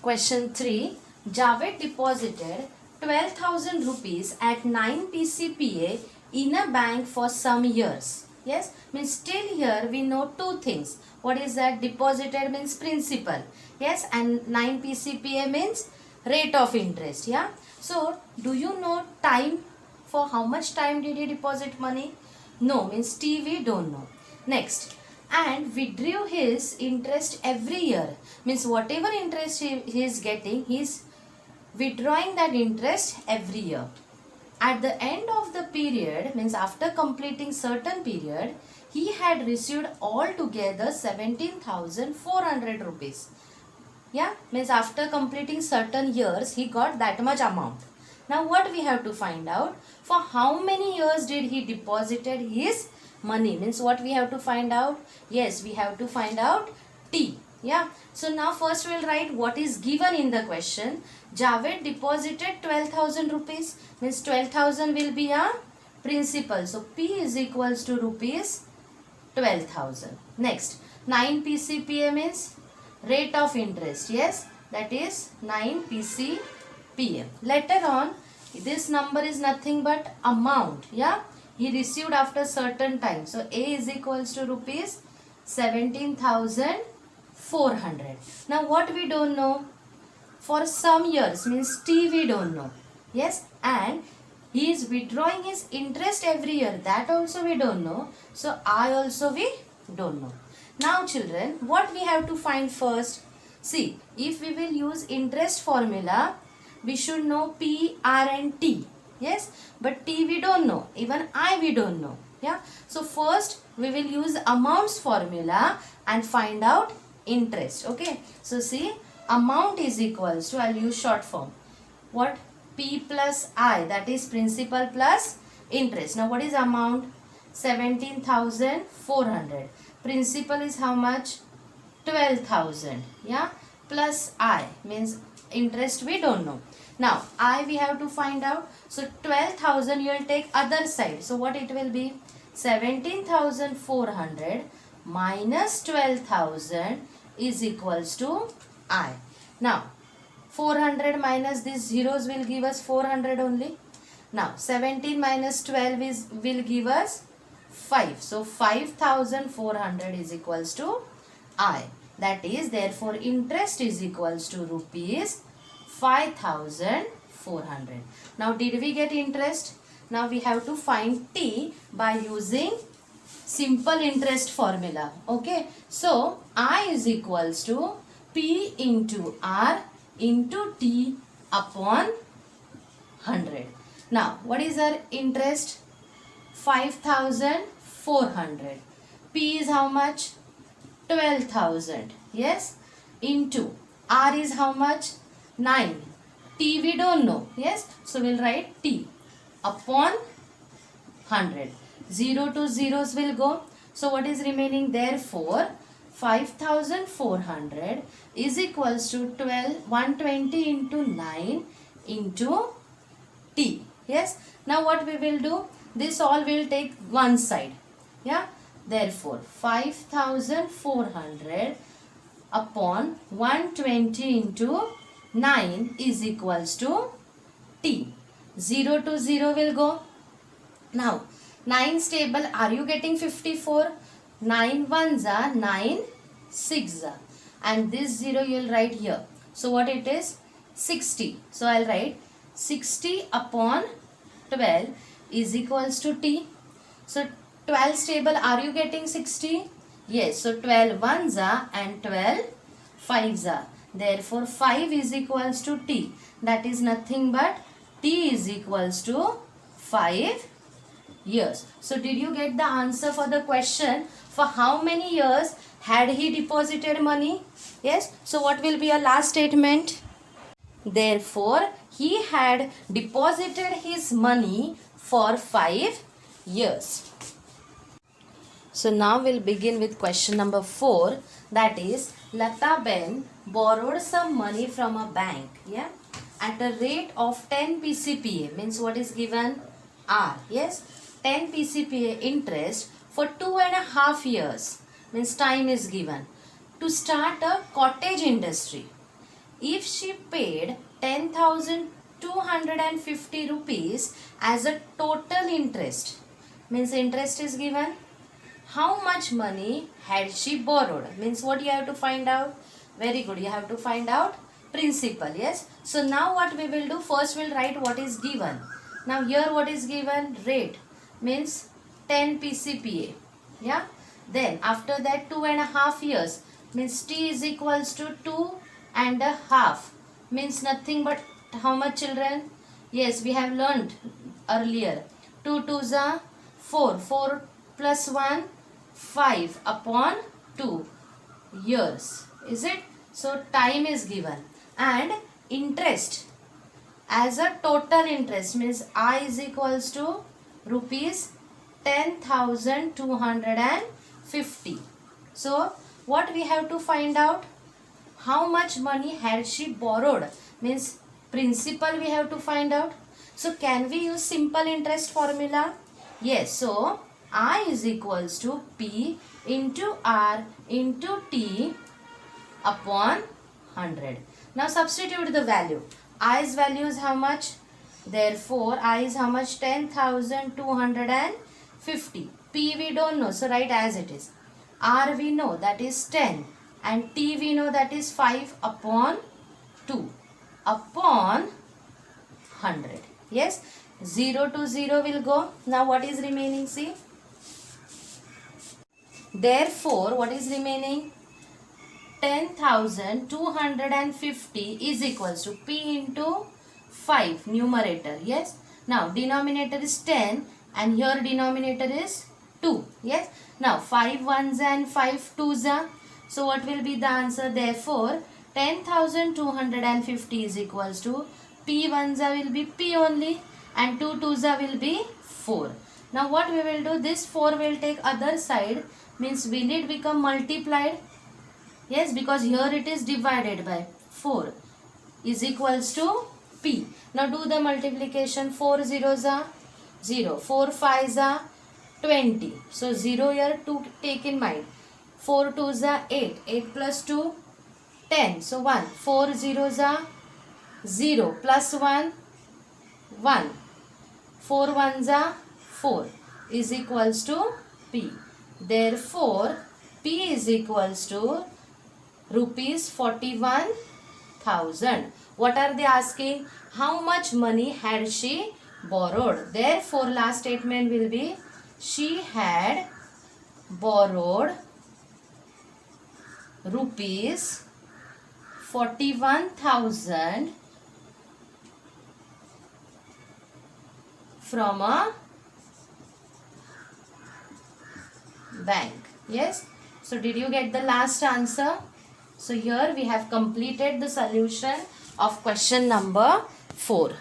Question 3. Javed deposited 12,000 rupees at 9 PCPA in a bank for some years. Yes, means still here we know two things. What is that? Deposited means principal. Yes, and 9 PCPA means rate of interest. Yeah. So, do you know time? For how much time did he deposit money? No, means T we don't know. Next, and withdrew his interest every year, means whatever interest he is getting, he is withdrawing that interest every year. At the end of the period, means after completing certain period, he had received altogether 17,400 rupees. Yeah, means after completing certain years, he got that much amount. Now what we have to find out, for how many years did he deposited his money, means what we have to find out? Yes, we have to find out T. Yeah, so now first we will write what is given in the question. Javed deposited 12,000 rupees, means 12,000 will be a principal, so P is equals to rupees 12,000. Next, 9 PCPA means rate of interest. Yes, that is 9 PCPA. Later on, this number is nothing but amount. Yeah, he received after certain time. So A is equals to rupees 17,400. Now what we don't know? For some years means T we don't know. Yes, and he is withdrawing his interest every year. That also we don't know. So I also we don't know. Now children, what we have to find first? See, if we will use interest formula, we should know P, R and T. Yes, but T we don't know. Even I we don't know. Yeah. So first we will use amounts formula and find out interest. Okay. So see, amount is equals to, I'll use short form. What? P plus I, that is principal plus interest. Now what is amount? 17,400. Principal is how much? 12,000. Yeah, plus I means interest we don't know. Now I we have to find out. So 12,000 you will take other side. So what it will be? 17,400 minus 12,000 is equals to I. Now 400 minus these zeros will give us 400 only. Now 17 minus 12 will give us 5. So 5,400 is equals to I. That is, therefore interest is equals to rupees 5,400. Now did we get interest? Now we have to find T by using simple interest formula. Okay. So I is equals to P into R into T upon 100. Now what is our interest? 5,400. P is how much? 12,000. Yes, into R is how much? 9. T we don't know. Yes, so we'll write T upon 100. 0 to zeros will go. So what is remaining? Therefore 5,400 is equals to 120 into 9 into T. Yes, now what we will do? This all will take one side. Yeah, therefore 5,400 upon 120 into 9 is equals to T. 0 to 0 will go. Now 9 stable, are you getting 54? 9 ones are 9 6 are, and this 0 you will write here. So what it is? 60. So I will write 60 upon 12 is equals to T. So 12 stable, are you getting 60? Yes. So 12 ones are and 12 fives are. Therefore 5 is equals to T. That is nothing but T is equals to 5 years. So did you get the answer for the question? For how many years had he deposited money? Yes. So what will be a last statement? Therefore he had deposited his money for 5 years. So now we'll begin with question number 4. That is, Lata Ben borrowed some money from a bank. Yeah, at a rate of 10 PCPA. Means what is given? R. Yes, 10 PCPA interest for 2.5 years. Means time is given to start a cottage industry. if she paid 10,250 rupees as a total interest, means interest is given, how much money had she borrowed? Means what you have to find out? Very good, you have to find out principal. Yes. So now what we will do, first we'll write what is given. Now here what is given? Rate, means 10 PCPA. Yeah. Then after that 2.5 years, means T is equals to 2.5, means nothing but how much, children? Yes, we have learned earlier. 2 2s are 4. 4 plus 1, 5 upon 2 years. Is it? So time is given. And interest as a total interest, means I is equals to rupees 10,250. So what we have to find out? How much money had she borrowed? Means principal we have to find out. So can we use simple interest formula? Yes. So I is equals to P into R into T upon 100. Now substitute the value. I's value is how much? Therefore I is how much? 10,250. P we don't know, so write as it is. R we know, that is 10, and T we know, that is 5 upon 2 upon 100. Yes, 0 to 0 will go. Now what is remaining? See, therefore what is remaining? 10,250 is equals to P into 5 numerator. Yes. Now denominator is 10 and here denominator is 2. Yes. Now 5 ones and 5 twos are. So what will be the answer? Therefore 10,250 is equals to P ones will be P only and 2 twos will be 4. Now what we will do? This 4 will take other side, means will it become multiplied? Yes, because here it is divided by 4 is equals to P. Now do the multiplication. 4 zeros are 0. 4 5s are 20. So 0 here to take in mind. 4 2s are 8. 8 plus 2, 10. So 1. 4 zeros are 0 plus 1, 1. 4 1s are 4 is equals to P. Therefore P is equals to rupees 41,000. What are they asking? How much money had she borrowed? Therefore last statement will be she had borrowed rupees 41,000 from a bank. Yes. So did you get the last answer? So here we have completed the solution of question number 4.